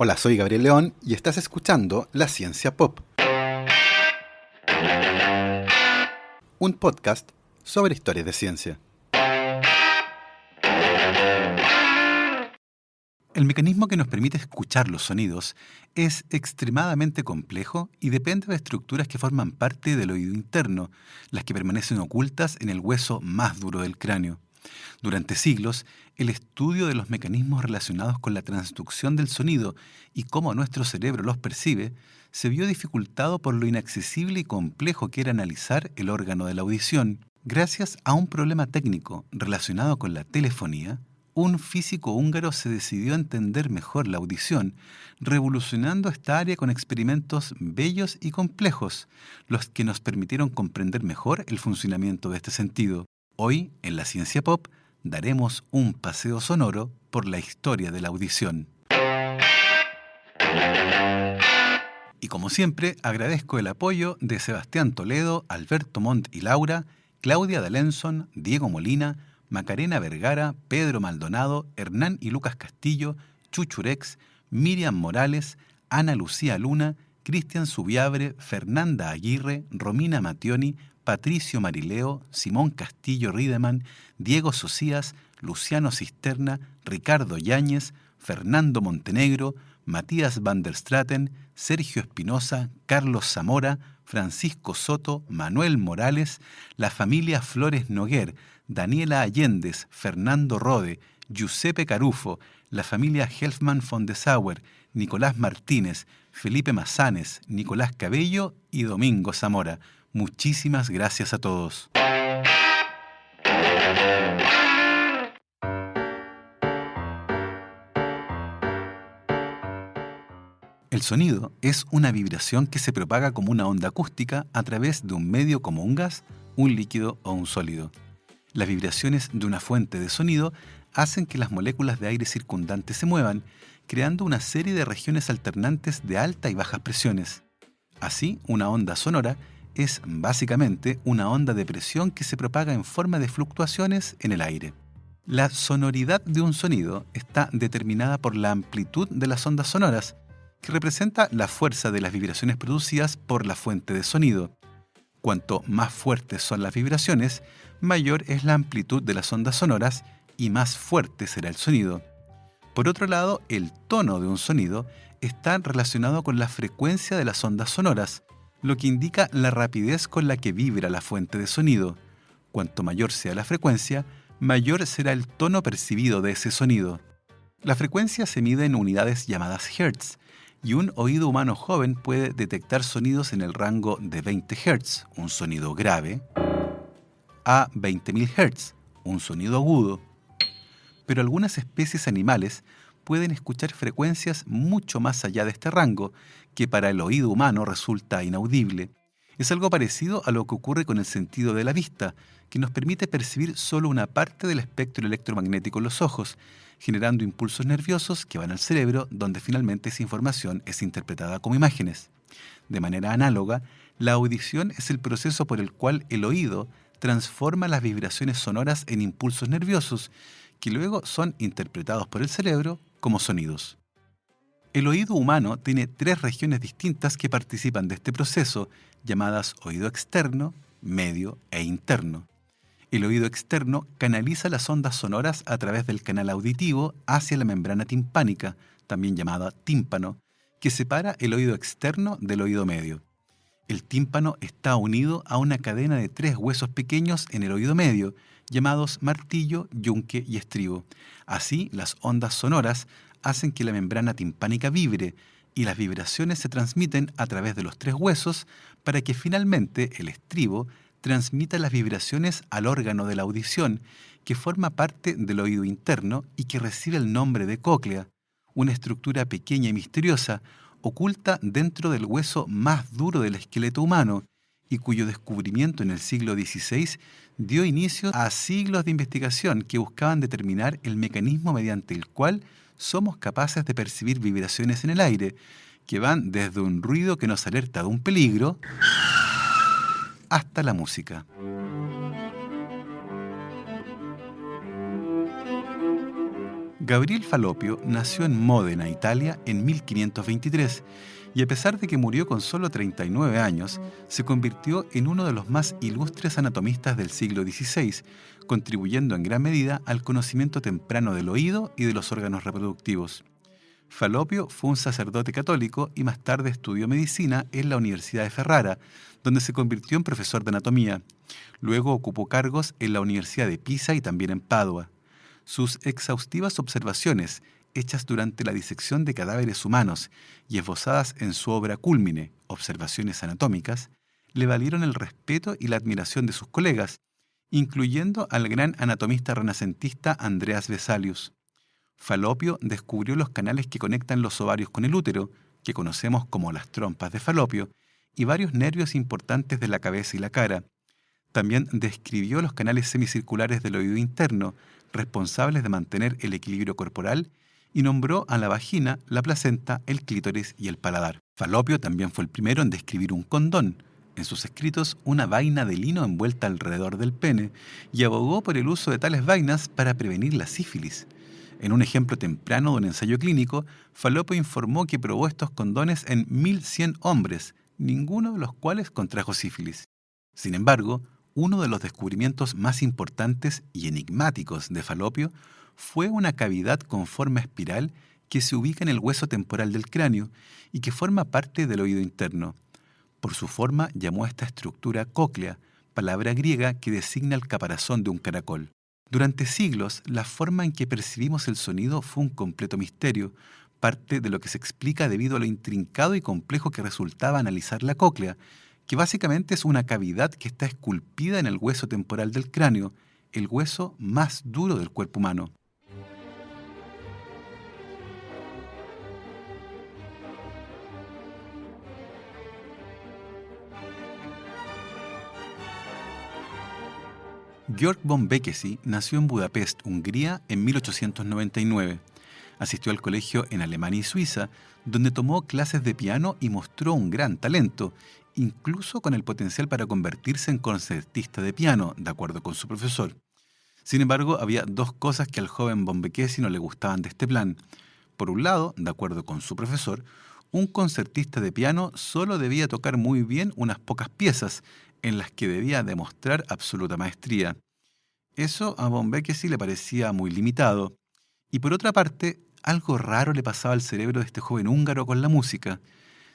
Hola, soy Gabriel León y estás escuchando La Ciencia Pop, un podcast sobre historias de ciencia. El mecanismo que nos permite escuchar los sonidos es extremadamente complejo y depende de estructuras que forman parte del oído interno, las que permanecen ocultas en el hueso más duro del cráneo. Durante siglos, el estudio de los mecanismos relacionados con la transducción del sonido y cómo nuestro cerebro los percibe se vio dificultado por lo inaccesible y complejo que era analizar el órgano de la audición. Gracias a un problema técnico relacionado con la telefonía, un físico húngaro se decidió a entender mejor la audición, revolucionando esta área con experimentos bellos y complejos, los que nos permitieron comprender mejor el funcionamiento de este sentido. Hoy, en la Ciencia Pop, daremos un paseo sonoro por la historia de la audición. Y como siempre, agradezco el apoyo de Sebastián Toledo, Alberto Montt y Laura, Claudia D'Alenson, Diego Molina, Macarena Vergara, Pedro Maldonado, Hernán y Lucas Castillo, Chuchurex, Miriam Morales, Ana Lucía Luna, Cristian Subiabre, Fernanda Aguirre, Romina Mattioni, Patricio Marileo, Simón Castillo Riedemann, Diego Socias, Luciano Cisterna, Ricardo Yáñez, Fernando Montenegro, Matías van der Straten, Sergio Espinosa, Carlos Zamora, Francisco Soto, Manuel Morales, la familia Flores Noguer, Daniela Allendez, Fernando Rode, Giuseppe Carufo, la familia Helfman von de Sauer, Nicolás Martínez, Felipe Mazanes, Nicolás Cabello y Domingo Zamora. Muchísimas gracias a todos. El sonido es una vibración que se propaga como una onda acústica a través de un medio como un gas, un líquido o un sólido. Las vibraciones de una fuente de sonido hacen que las moléculas de aire circundantes se muevan, creando una serie de regiones alternantes de alta y bajas presiones. Así, una onda sonora es básicamente una onda de presión que se propaga en forma de fluctuaciones en el aire. La sonoridad de un sonido está determinada por la amplitud de las ondas sonoras, que representa la fuerza de las vibraciones producidas por la fuente de sonido. Cuanto más fuertes son las vibraciones, mayor es la amplitud de las ondas sonoras y más fuerte será el sonido. Por otro lado, el tono de un sonido está relacionado con la frecuencia de las ondas sonoras, lo que indica la rapidez con la que vibra la fuente de sonido. Cuanto mayor sea la frecuencia, mayor será el tono percibido de ese sonido. La frecuencia se mide en unidades llamadas Hertz, y un oído humano joven puede detectar sonidos en el rango de 20 Hz, un sonido grave, a 20.000 Hz, un sonido agudo. Pero algunas especies animales pueden escuchar frecuencias mucho más allá de este rango, que para el oído humano resulta inaudible. Es algo parecido a lo que ocurre con el sentido de la vista, que nos permite percibir solo una parte del espectro electromagnético en los ojos, generando impulsos nerviosos que van al cerebro, donde finalmente esa información es interpretada como imágenes. De manera análoga, la audición es el proceso por el cual el oído transforma las vibraciones sonoras en impulsos nerviosos, que luego son interpretados por el cerebro como sonidos. El oído humano tiene 3 regiones distintas que participan de este proceso, llamadas oído externo, medio e interno. El oído externo canaliza las ondas sonoras a través del canal auditivo hacia la membrana timpánica, también llamada tímpano, que separa el oído externo del oído medio. El tímpano está unido a una cadena de 3 huesos pequeños en el oído medio, llamados martillo, yunque y estribo. Así, las ondas sonoras hacen que la membrana timpánica vibre, y las vibraciones se transmiten a través de los 3 huesos para que finalmente el estribo transmita las vibraciones al órgano de la audición, que forma parte del oído interno y que recibe el nombre de cóclea, una estructura pequeña y misteriosa, oculta dentro del hueso más duro del esqueleto humano, y cuyo descubrimiento en el siglo XVI dio inicio a siglos de investigación que buscaban determinar el mecanismo mediante el cual somos capaces de percibir vibraciones en el aire, que van desde un ruido que nos alerta de un peligro hasta la música. Gabriel Falopio nació en Módena, Italia, en 1523 y a pesar de que murió con solo 39 años, se convirtió en uno de los más ilustres anatomistas del siglo XVI, contribuyendo en gran medida al conocimiento temprano del oído y de los órganos reproductivos. Falopio fue un sacerdote católico y más tarde estudió medicina en la Universidad de Ferrara, donde se convirtió en profesor de anatomía. Luego ocupó cargos en la Universidad de Pisa y también en Padua. Sus exhaustivas observaciones, hechas durante la disección de cadáveres humanos y esbozadas en su obra cúlmine, Observaciones anatómicas, le valieron el respeto y la admiración de sus colegas, incluyendo al gran anatomista renacentista Andreas Vesalius. Falopio descubrió los canales que conectan los ovarios con el útero, que conocemos como las trompas de Falopio, y varios nervios importantes de la cabeza y la cara. También describió los canales semicirculares del oído interno, responsables de mantener el equilibrio corporal, y nombró a la vagina, la placenta, el clítoris y el paladar. Falopio también fue el primero en describir un condón, en sus escritos una vaina de lino envuelta alrededor del pene, y abogó por el uso de tales vainas para prevenir la sífilis. En un ejemplo temprano de un ensayo clínico, Falopio informó que probó estos condones en 1.100 hombres, ninguno de los cuales contrajo sífilis. Sin embargo, uno de los descubrimientos más importantes y enigmáticos de Falopio fue una cavidad con forma espiral que se ubica en el hueso temporal del cráneo y que forma parte del oído interno. Por su forma llamó a esta estructura cóclea, palabra griega que designa el caparazón de un caracol. Durante siglos, la forma en que percibimos el sonido fue un completo misterio, parte de lo que se explica debido a lo intrincado y complejo que resultaba analizar la cóclea, que básicamente es una cavidad que está esculpida en el hueso temporal del cráneo, el hueso más duro del cuerpo humano. Georg von Békésy nació en Budapest, Hungría, en 1899. Asistió al colegio en Alemania y Suiza, donde tomó clases de piano y mostró un gran talento, incluso con el potencial para convertirse en concertista de piano, de acuerdo con su profesor. Sin embargo, había dos cosas que al joven von Békésy no le gustaban de este plan. Por un lado, de acuerdo con su profesor, un concertista de piano solo debía tocar muy bien unas pocas piezas, en las que debía demostrar absoluta maestría. Eso a von Békésy le parecía muy limitado. Y por otra parte, algo raro le pasaba al cerebro de este joven húngaro con la música.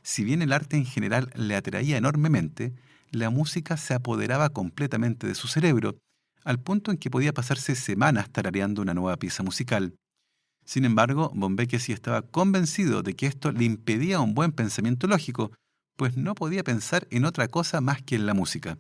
Si bien el arte en general le atraía enormemente, la música se apoderaba completamente de su cerebro, al punto en que podía pasarse semanas tarareando una nueva pieza musical. Sin embargo, von Békésy estaba convencido de que esto le impedía un buen pensamiento lógico, pues no podía pensar en otra cosa más que en la música.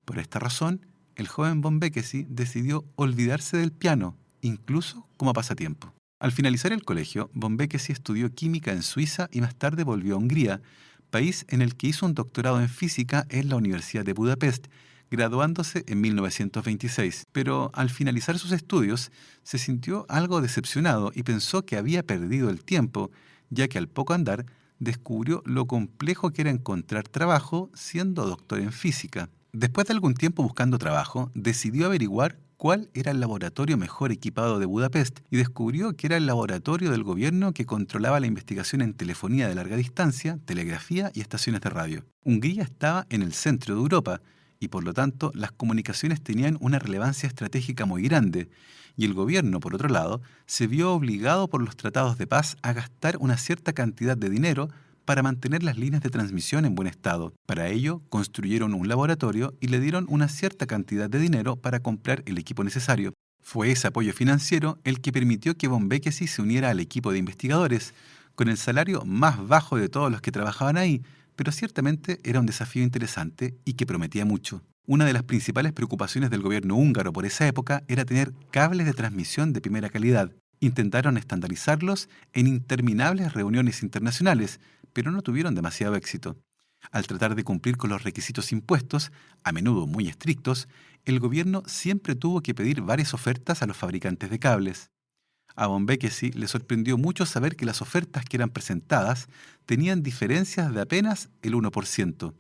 Por esta razón, el joven von Békésy decidió olvidarse del piano, incluso como pasatiempo. Al finalizar el colegio, von Békésy estudió química en Suiza y más tarde volvió a Hungría, país en el que hizo un doctorado en física en la Universidad de Budapest, graduándose en 1926. Pero al finalizar sus estudios, se sintió algo decepcionado y pensó que había perdido el tiempo, ya que al poco andar descubrió lo complejo que era encontrar trabajo siendo doctor en física. Después de algún tiempo buscando trabajo, decidió averiguar cuál era el laboratorio mejor equipado de Budapest y descubrió que era el laboratorio del gobierno que controlaba la investigación en telefonía de larga distancia, telegrafía y estaciones de radio. Hungría estaba en el centro de Europa y por lo tanto las comunicaciones tenían una relevancia estratégica muy grande, y el gobierno, por otro lado, se vio obligado por los tratados de paz a gastar una cierta cantidad de dinero para mantener las líneas de transmisión en buen estado. Para ello, construyeron un laboratorio y le dieron una cierta cantidad de dinero para comprar el equipo necesario. Fue ese apoyo financiero el que permitió que von Békésy se uniera al equipo de investigadores, con el salario más bajo de todos los que trabajaban ahí, pero ciertamente era un desafío interesante y que prometía mucho. Una de las principales preocupaciones del gobierno húngaro por esa época era tener cables de transmisión de primera calidad. Intentaron estandarizarlos en interminables reuniones internacionales, pero no tuvieron demasiado éxito. Al tratar de cumplir con los requisitos impuestos, a menudo muy estrictos, el gobierno siempre tuvo que pedir varias ofertas a los fabricantes de cables. A von Békésy le sorprendió mucho saber que las ofertas que eran presentadas tenían diferencias de apenas el 1%.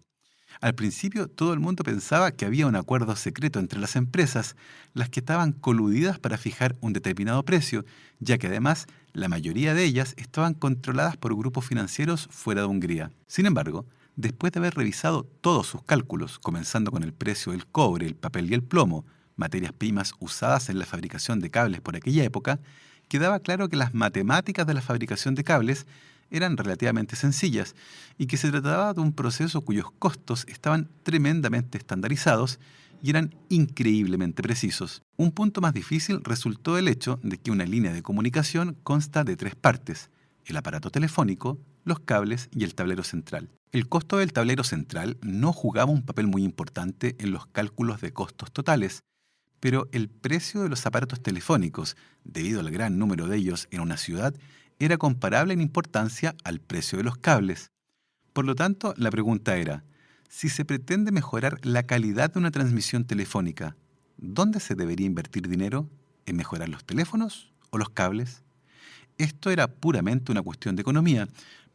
Al principio todo el mundo pensaba que había un acuerdo secreto entre las empresas, las que estaban coludidas para fijar un determinado precio, ya que además la mayoría de ellas estaban controladas por grupos financieros fuera de Hungría. Sin embargo, después de haber revisado todos sus cálculos, comenzando con el precio del cobre, el papel y el plomo, materias primas usadas en la fabricación de cables por aquella época, quedaba claro que las matemáticas de la fabricación de cables eran relativamente sencillas y que se trataba de un proceso cuyos costos estaban tremendamente estandarizados y eran increíblemente precisos. Un punto más difícil resultó el hecho de que una línea de comunicación consta de tres partes: el aparato telefónico, los cables y el tablero central. El costo del tablero central no jugaba un papel muy importante en los cálculos de costos totales, pero el precio de los aparatos telefónicos, debido al gran número de ellos en una ciudad, era comparable en importancia al precio de los cables. Por lo tanto, la pregunta era, si se pretende mejorar la calidad de una transmisión telefónica, ¿dónde se debería invertir dinero? ¿En mejorar los teléfonos o los cables? Esto era puramente una cuestión de economía,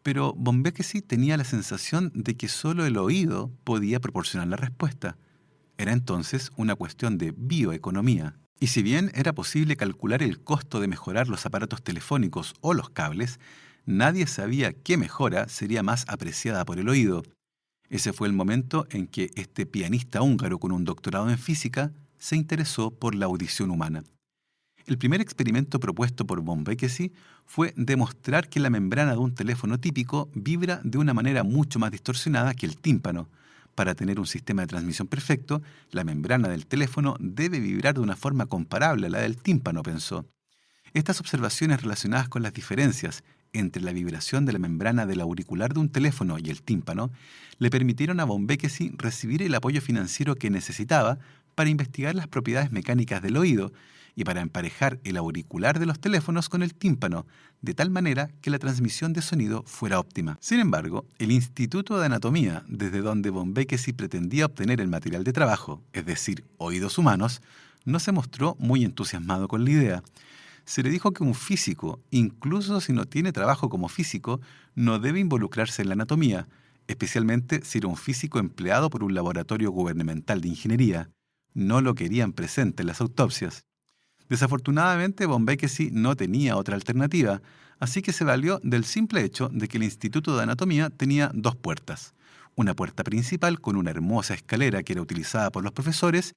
pero von Bekkesy tenía la sensación de que solo el oído podía proporcionar la respuesta. Era entonces una cuestión de bioeconomía. Y si bien era posible calcular el costo de mejorar los aparatos telefónicos o los cables, nadie sabía qué mejora sería más apreciada por el oído. Ese fue el momento en que este pianista húngaro con un doctorado en física se interesó por la audición humana. El primer experimento propuesto por von Bekkesy fue demostrar que la membrana de un teléfono típico vibra de una manera mucho más distorsionada que el tímpano. Para tener un sistema de transmisión perfecto, la membrana del teléfono debe vibrar de una forma comparable a la del tímpano, pensó. Estas observaciones relacionadas con las diferencias entre la vibración de la membrana del auricular de un teléfono y el tímpano le permitieron a von Bekkesy recibir el apoyo financiero que necesitaba para investigar las propiedades mecánicas del oído y para emparejar el auricular de los teléfonos con el tímpano, de tal manera que la transmisión de sonido fuera óptima. Sin embargo, el Instituto de Anatomía, desde donde von Bekkesy pretendía obtener el material de trabajo, es decir, oídos humanos, no se mostró muy entusiasmado con la idea. Se le dijo que un físico, incluso si no tiene trabajo como físico, no debe involucrarse en la anatomía, especialmente si era un físico empleado por un laboratorio gubernamental de ingeniería. No lo querían presente en las autopsias. Desafortunadamente, von Bekkesy no tenía otra alternativa, así que se valió del simple hecho de que el Instituto de Anatomía tenía dos puertas: una puerta principal con una hermosa escalera que era utilizada por los profesores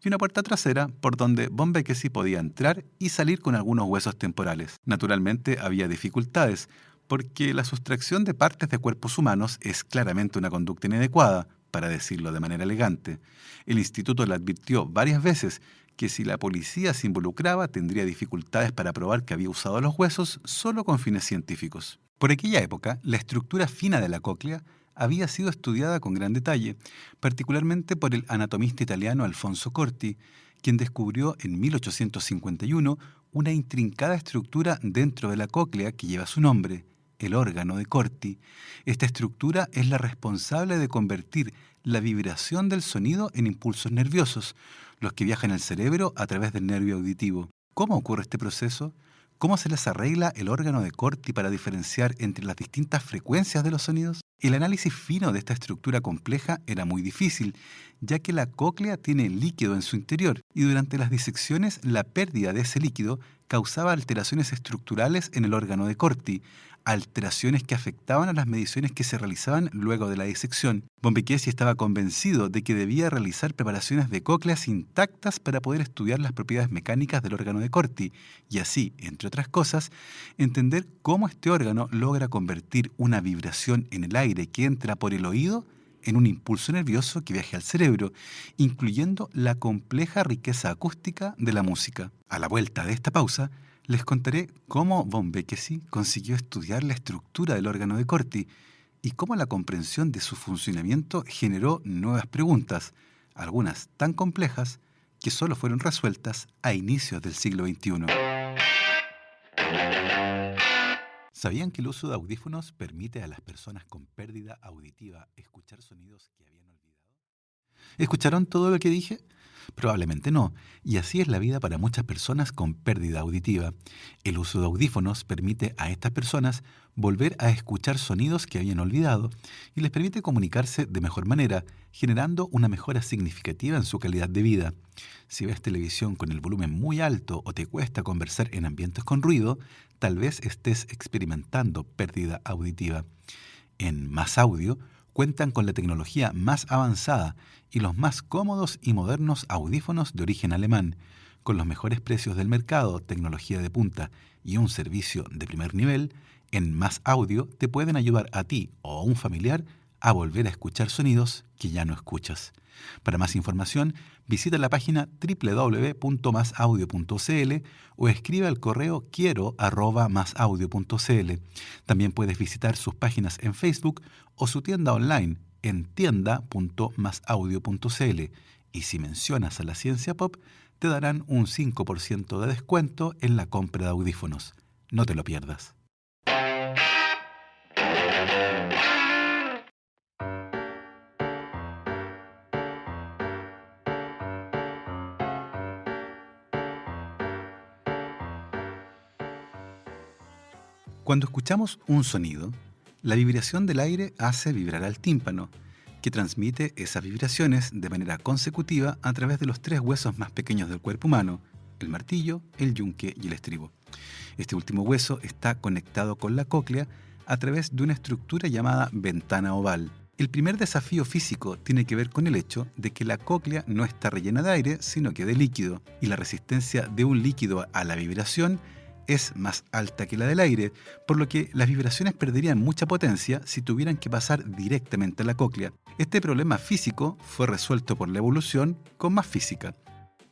y una puerta trasera por donde von Bekkesy podía entrar y salir con algunos huesos temporales. Naturalmente había dificultades, porque la sustracción de partes de cuerpos humanos es claramente una conducta inadecuada, para decirlo de manera elegante. El instituto le advirtió varias veces que si la policía se involucraba tendría dificultades para probar que había usado los huesos solo con fines científicos. Por aquella época, la estructura fina de la cóclea había sido estudiada con gran detalle, particularmente por el anatomista italiano Alfonso Corti, quien descubrió en 1851 una intrincada estructura dentro de la cóclea que lleva su nombre, el órgano de Corti. Esta estructura es la responsable de convertir la vibración del sonido en impulsos nerviosos, los que viajan al cerebro a través del nervio auditivo. ¿Cómo ocurre este proceso? ¿Cómo se les arregla el órgano de Corti para diferenciar entre las distintas frecuencias de los sonidos? El análisis fino de esta estructura compleja era muy difícil, ya que la cóclea tiene líquido en su interior y durante las disecciones la pérdida de ese líquido causaba alteraciones estructurales en el órgano de Corti, alteraciones que afectaban a las mediciones que se realizaban luego de la disección. Von Bekkesy estaba convencido de que debía realizar preparaciones de cócleas intactas para poder estudiar las propiedades mecánicas del órgano de Corti y así, entre otras cosas, entender cómo este órgano logra convertir una vibración en el aire que entra por el oído en un impulso nervioso que viaje al cerebro, incluyendo la compleja riqueza acústica de la música. A la vuelta de esta pausa, les contaré cómo von Bekkesy consiguió estudiar la estructura del órgano de Corti y cómo la comprensión de su funcionamiento generó nuevas preguntas, algunas tan complejas que solo fueron resueltas a inicios del siglo XXI. ¿Sabían que el uso de audífonos permite a las personas con pérdida auditiva escuchar sonidos que habían olvidado? ¿Escucharon todo lo que dije? Probablemente no, y así es la vida para muchas personas con pérdida auditiva. El uso de audífonos permite a estas personas volver a escuchar sonidos que habían olvidado y les permite comunicarse de mejor manera, generando una mejora significativa en su calidad de vida. Si ves televisión con el volumen muy alto o te cuesta conversar en ambientes con ruido, tal vez estés experimentando pérdida auditiva. En Más Audio cuentan con la tecnología más avanzada y los más cómodos y modernos audífonos de origen alemán, con los mejores precios del mercado, tecnología de punta y un servicio de primer nivel. En Más Audio te pueden ayudar a ti o a un familiar a volver a escuchar sonidos que ya no escuchas. Para más información, visita la página www.masaudio.cl o escribe al correo quiero@masaudio.cl. También puedes visitar sus páginas en Facebook o su tienda online en tienda.masaudio.cl, y si mencionas a la Ciencia Pop, te darán un 5% de descuento en la compra de audífonos. No te lo pierdas. Cuando escuchamos un sonido, la vibración del aire hace vibrar al tímpano, que transmite esas vibraciones de manera consecutiva a través de los 3 huesos más pequeños del cuerpo humano: el martillo, el yunque y el estribo. Este último hueso está conectado con la cóclea a través de una estructura llamada ventana oval. El primer desafío físico tiene que ver con el hecho de que la cóclea no está rellena de aire, sino que de líquido, y la resistencia de un líquido a la vibración es más alta que la del aire, por lo que las vibraciones perderían mucha potencia si tuvieran que pasar directamente a la cóclea. Este problema físico fue resuelto por la evolución con más física.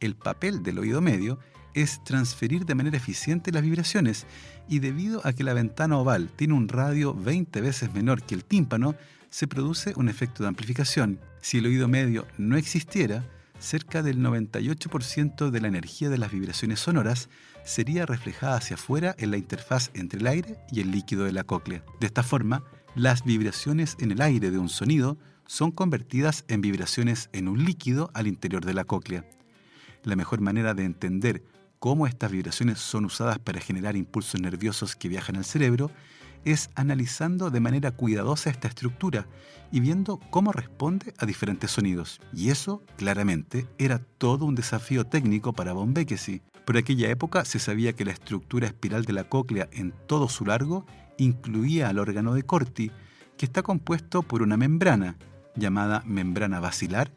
El papel del oído medio es transferir de manera eficiente las vibraciones, y debido a que la ventana oval tiene un radio 20 veces menor que el tímpano, se produce un efecto de amplificación. Si el oído medio no existiera, cerca del 98% de la energía de las vibraciones sonoras sería reflejada hacia afuera en la interfaz entre el aire y el líquido de la cóclea. De esta forma, las vibraciones en el aire de un sonido son convertidas en vibraciones en un líquido al interior de la cóclea. La mejor manera de entender cómo estas vibraciones son usadas para generar impulsos nerviosos que viajan al cerebro es analizando de manera cuidadosa esta estructura y viendo cómo responde a diferentes sonidos. Y eso, claramente, era todo un desafío técnico para von Bekkesy. Por aquella época se sabía que la estructura espiral de la cóclea en todo su largo incluía al órgano de Corti, que está compuesto por una membrana, llamada membrana basilar,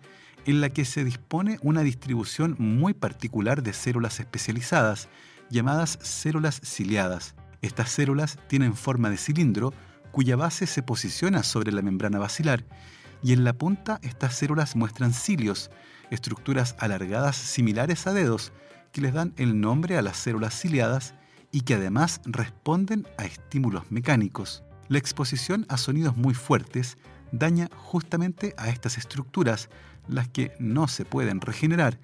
en la que se dispone una distribución muy particular de células especializadas, llamadas células ciliadas. Estas células tienen forma de cilindro, cuya base se posiciona sobre la membrana basilar, y en la punta estas células muestran cilios, estructuras alargadas similares a dedos, que les dan el nombre a las células ciliadas y que además responden a estímulos mecánicos. La exposición a sonidos muy fuertes daña justamente a estas estructuras, las que no se pueden regenerar,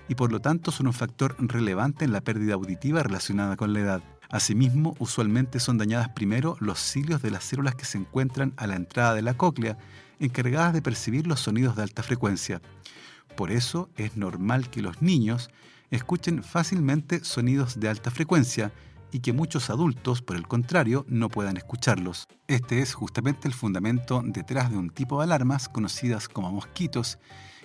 y por lo tanto son un factor relevante en la pérdida auditiva relacionada con la edad. Asimismo, usualmente son dañadas primero los cilios de las células que se encuentran a la entrada de la cóclea, encargadas de percibir los sonidos de alta frecuencia. Por eso es normal que los niños escuchen fácilmente sonidos de alta frecuencia y que muchos adultos, por el contrario, no puedan escucharlos. Este es justamente el fundamento detrás de un tipo de alarmas conocidas como mosquitos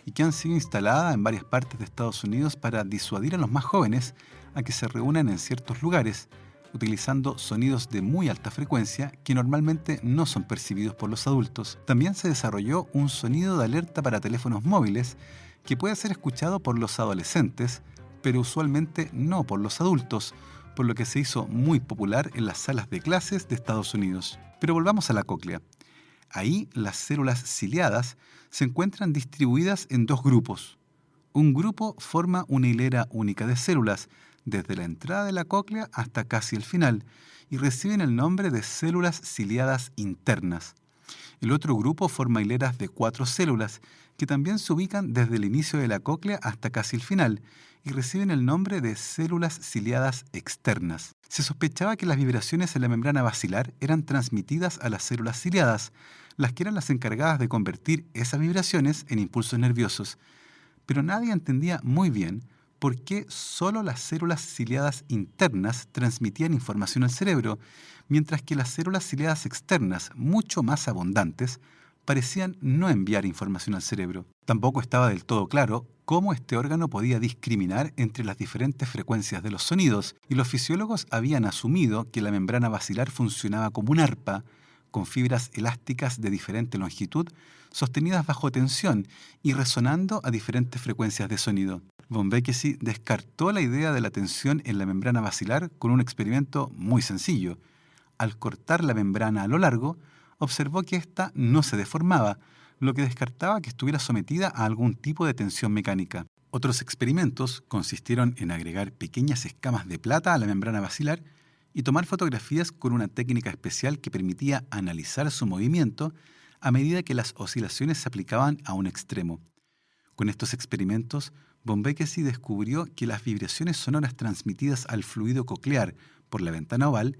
y que han sido instaladas en varias partes de Estados Unidos para disuadir a los más jóvenes a que se reúnan en ciertos lugares, utilizando sonidos de muy alta frecuencia que normalmente no son percibidos por los adultos. También se desarrolló un sonido de alerta para teléfonos móviles que puede ser escuchado por los adolescentes, pero usualmente no por los adultos, por lo que se hizo muy popular en las salas de clases de Estados Unidos. Pero volvamos a la cóclea. Ahí las células ciliadas se encuentran distribuidas en 2 grupos. Un grupo forma una hilera única de células, desde la entrada de la cóclea hasta casi el final, y reciben el nombre de células ciliadas internas. El otro grupo forma hileras de 4 células, que también se ubican desde el inicio de la cóclea hasta casi el final, y reciben el nombre de células ciliadas externas. Se sospechaba que las vibraciones en la membrana basilar eran transmitidas a las células ciliadas, las que eran las encargadas de convertir esas vibraciones en impulsos nerviosos. Pero nadie entendía muy bien por qué solo las células ciliadas internas transmitían información al cerebro, mientras que las células ciliadas externas, mucho más abundantes, parecían no enviar información al cerebro. Tampoco estaba del todo claro cómo este órgano podía discriminar entre las diferentes frecuencias de los sonidos, y los fisiólogos habían asumido que la membrana basilar funcionaba como un arpa, con fibras elásticas de diferente longitud, sostenidas bajo tensión y resonando a diferentes frecuencias de sonido. Von Bekkesy descartó la idea de la tensión en la membrana basilar con un experimento muy sencillo. Al cortar la membrana a lo largo, observó que ésta no se deformaba, lo que descartaba que estuviera sometida a algún tipo de tensión mecánica. Otros experimentos consistieron en agregar pequeñas escamas de plata a la membrana basilar y tomar fotografías con una técnica especial que permitía analizar su movimiento a medida que las oscilaciones se aplicaban a un extremo. Con estos experimentos, Von Bekkesy descubrió que las vibraciones sonoras transmitidas al fluido coclear por la ventana oval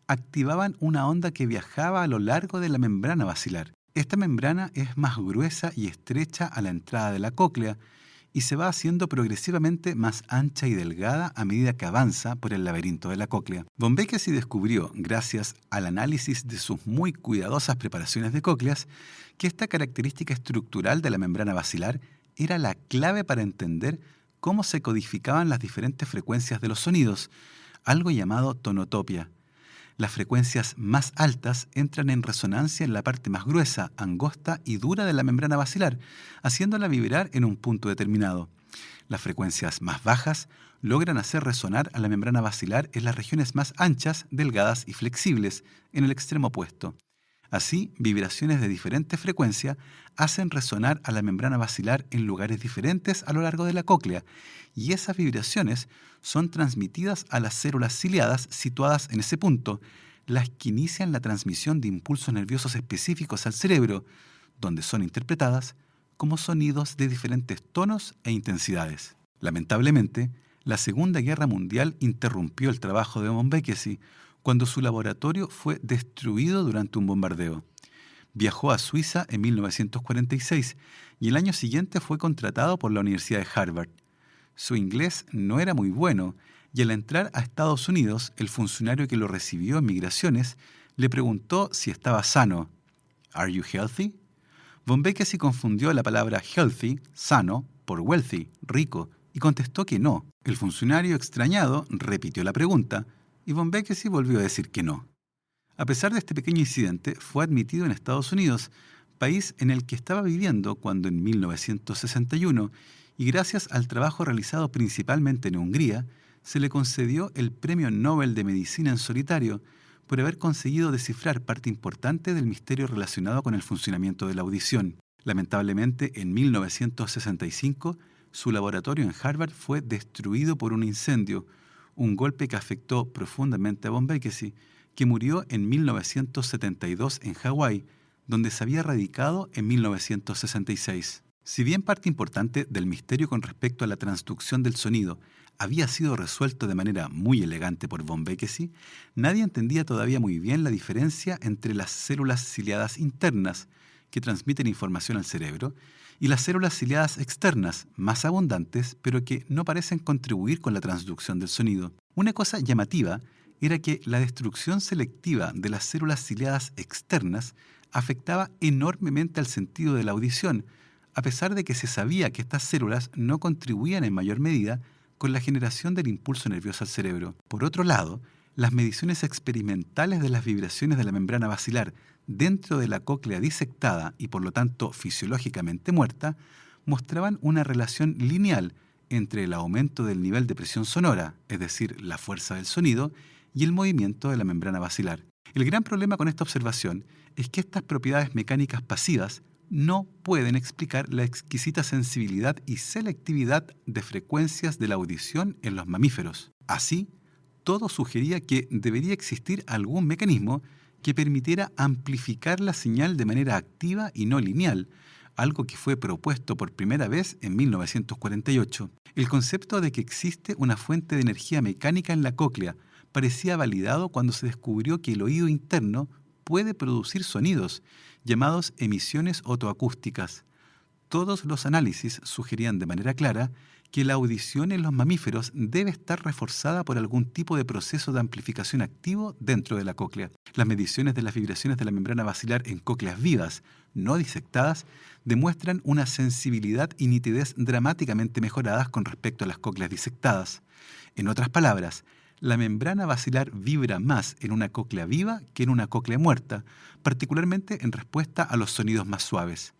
activaban una onda que viajaba a lo largo de la membrana basilar. Esta membrana es más gruesa y estrecha a la entrada de la cóclea y se va haciendo progresivamente más ancha y delgada a medida que avanza por el laberinto de la cóclea. Von Bekkesy descubrió, gracias al análisis de sus muy cuidadosas preparaciones de cócleas, que esta característica estructural de la membrana basilar era la clave para entender cómo se codificaban las diferentes frecuencias de los sonidos, algo llamado tonotopia. Las frecuencias más altas entran en resonancia en la parte más gruesa, angosta y dura de la membrana basilar, haciéndola vibrar en un punto determinado. Las frecuencias más bajas logran hacer resonar a la membrana basilar en las regiones más anchas, delgadas y flexibles, en el extremo opuesto. Así, vibraciones de diferente frecuencia hacen resonar a la membrana basilar en lugares diferentes a lo largo de la cóclea, y esas vibraciones son transmitidas a las células ciliadas situadas en ese punto, las que inician la transmisión de impulsos nerviosos específicos al cerebro, donde son interpretadas como sonidos de diferentes tonos e intensidades. Lamentablemente, la Segunda Guerra Mundial interrumpió el trabajo de Von Bekkesy cuando su laboratorio fue destruido durante un bombardeo. Viajó a Suiza en 1946 y el año siguiente fue contratado por la Universidad de Harvard. Su inglés no era muy bueno y al entrar a Estados Unidos, el funcionario que lo recibió en migraciones le preguntó si estaba sano. ¿Are you healthy? Von Bekkesy confundió la palabra healthy, sano, por wealthy, rico, y contestó que no. El funcionario extrañado repitió la pregunta y Von Bekkesy volvió a decir que no. A pesar de este pequeño incidente, fue admitido en Estados Unidos, país en el que estaba viviendo cuando en 1961, y gracias al trabajo realizado principalmente en Hungría, se le concedió el Premio Nobel de Medicina en solitario por haber conseguido descifrar parte importante del misterio relacionado con el funcionamiento de la audición. Lamentablemente, en 1965, su laboratorio en Harvard fue destruido por un incendio, un golpe que afectó profundamente a Von Bekkesy, que murió en 1972 en Hawái, donde se había radicado en 1966. Si bien parte importante del misterio con respecto a la transducción del sonido había sido resuelto de manera muy elegante por Von Bekkesy, nadie entendía todavía muy bien la diferencia entre las células ciliadas internas, que transmiten información al cerebro, y las células ciliadas externas, más abundantes, pero que no parecen contribuir con la transducción del sonido. Una cosa llamativa era que la destrucción selectiva de las células ciliadas externas afectaba enormemente al sentido de la audición, a pesar de que se sabía que estas células no contribuían en mayor medida con la generación del impulso nervioso al cerebro. Por otro lado, las mediciones experimentales de las vibraciones de la membrana basilar dentro de la cóclea disectada y por lo tanto fisiológicamente muerta mostraban una relación lineal entre el aumento del nivel de presión sonora, es decir, la fuerza del sonido, y el movimiento de la membrana basilar. El gran problema con esta observación es que estas propiedades mecánicas pasivas no pueden explicar la exquisita sensibilidad y selectividad de frecuencias de la audición en los mamíferos. Así, todo sugería que debería existir algún mecanismo que permitiera amplificar la señal de manera activa y no lineal, algo que fue propuesto por primera vez en 1948. El concepto de que existe una fuente de energía mecánica en la cóclea parecía validado cuando se descubrió que el oído interno puede producir sonidos, llamados emisiones otoacústicas. Todos los análisis sugerían de manera clara que la audición en los mamíferos debe estar reforzada por algún tipo de proceso de amplificación activo dentro de la cóclea. Las mediciones de las vibraciones de la membrana basilar en cócleas vivas, no disectadas, demuestran una sensibilidad y nitidez dramáticamente mejoradas con respecto a las cócleas disectadas. En otras palabras, la membrana basilar vibra más en una cóclea viva que en una cóclea muerta, particularmente en respuesta a los sonidos más suaves.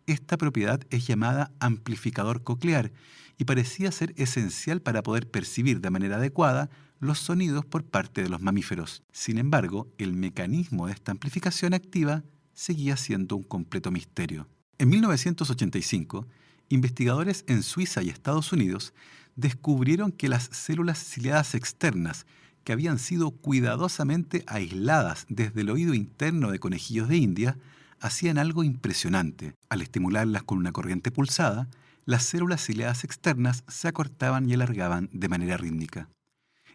Esta propiedad es llamada amplificador coclear y parecía ser esencial para poder percibir de manera adecuada los sonidos por parte de los mamíferos. Sin embargo, el mecanismo de esta amplificación activa seguía siendo un completo misterio. En 1985, investigadores en Suiza y Estados Unidos descubrieron que las células ciliadas externas, que habían sido cuidadosamente aisladas desde el oído interno de conejillos de India, hacían algo impresionante. Al estimularlas con una corriente pulsada, las células ciliadas externas se acortaban y alargaban de manera rítmica.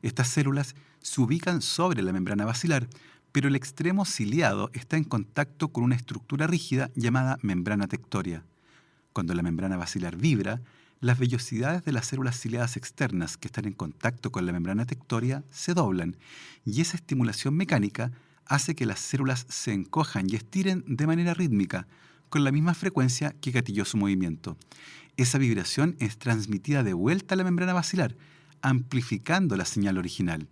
Estas células se ubican sobre la membrana basilar, pero el extremo ciliado está en contacto con una estructura rígida llamada membrana tectoria. Cuando la membrana basilar vibra, las vellosidades de las células ciliadas externas que están en contacto con la membrana tectoria se doblan, y esa estimulación mecánica hace que las células se encojan y estiren de manera rítmica, con la misma frecuencia que gatilló su movimiento. Esa vibración es transmitida de vuelta a la membrana basilar, amplificando la señal original.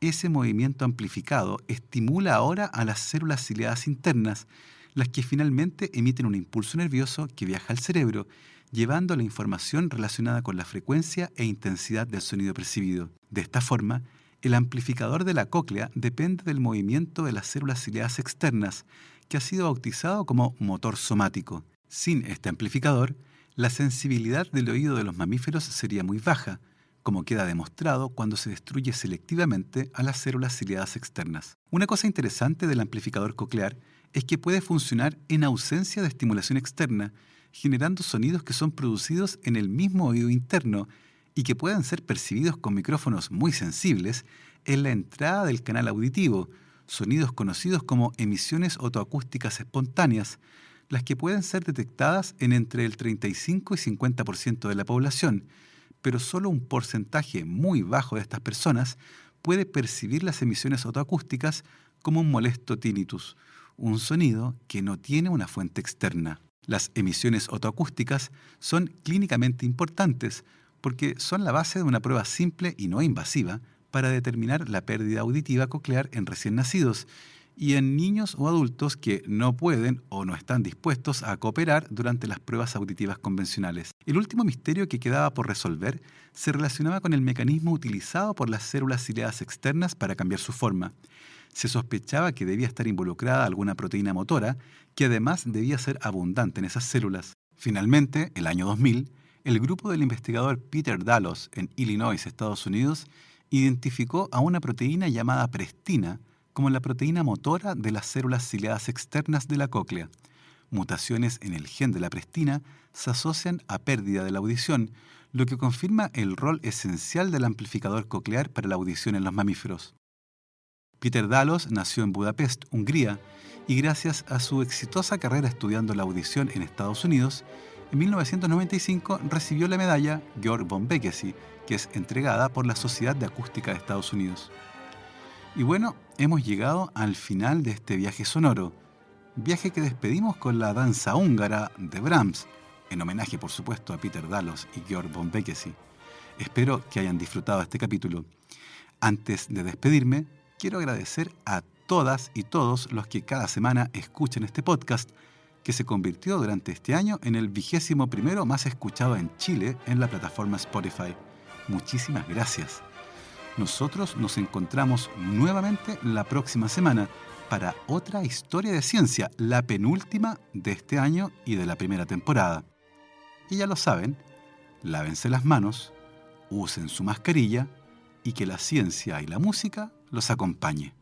Ese movimiento amplificado estimula ahora a las células ciliadas internas, las que finalmente emiten un impulso nervioso que viaja al cerebro, llevando la información relacionada con la frecuencia e intensidad del sonido percibido. De esta forma, el amplificador de la cóclea depende del movimiento de las células ciliadas externas, que ha sido bautizado como motor somático. Sin este amplificador, la sensibilidad del oído de los mamíferos sería muy baja, como queda demostrado cuando se destruye selectivamente a las células ciliadas externas. Una cosa interesante del amplificador coclear es que puede funcionar en ausencia de estimulación externa, generando sonidos que son producidos en el mismo oído interno y que puedan ser percibidos con micrófonos muy sensibles en la entrada del canal auditivo, sonidos conocidos como emisiones otoacústicas espontáneas, las que pueden ser detectadas en entre el 35 y 50% de la población, pero solo un porcentaje muy bajo de estas personas puede percibir las emisiones otoacústicas como un molesto tinnitus, un sonido que no tiene una fuente externa. Las emisiones otoacústicas son clínicamente importantes porque son la base de una prueba simple y no invasiva para determinar la pérdida auditiva coclear en recién nacidos y en niños o adultos que no pueden o no están dispuestos a cooperar durante las pruebas auditivas convencionales. El último misterio que quedaba por resolver se relacionaba con el mecanismo utilizado por las células ciliadas externas para cambiar su forma. Se sospechaba que debía estar involucrada alguna proteína motora que además debía ser abundante en esas células. Finalmente, el año 2000, el grupo del investigador Peter Dallos en Illinois, Estados Unidos, identificó a una proteína llamada prestina como la proteína motora de las células ciliadas externas de la cóclea. Mutaciones en el gen de la prestina se asocian a pérdida de la audición, lo que confirma el rol esencial del amplificador coclear para la audición en los mamíferos. Peter Dallos nació en Budapest, Hungría, y gracias a su exitosa carrera estudiando la audición en Estados Unidos, en 1995 recibió la medalla Georg von Békésy, que es entregada por la Sociedad de Acústica de Estados Unidos. Y bueno, hemos llegado al final de este viaje sonoro, viaje que despedimos con la danza húngara de Brahms, en homenaje por supuesto a Peter Dallos y Georg von Békésy. Espero que hayan disfrutado este capítulo. Antes de despedirme, quiero agradecer a todas y todos los que cada semana escuchan este podcast, que se convirtió durante este año en el 21º más escuchado en Chile en la plataforma Spotify. Muchísimas gracias. Nosotros nos encontramos nuevamente la próxima semana para otra historia de ciencia, la penúltima de este año y de la primera temporada. Y ya lo saben, lávense las manos, usen su mascarilla y que la ciencia y la música los acompañe.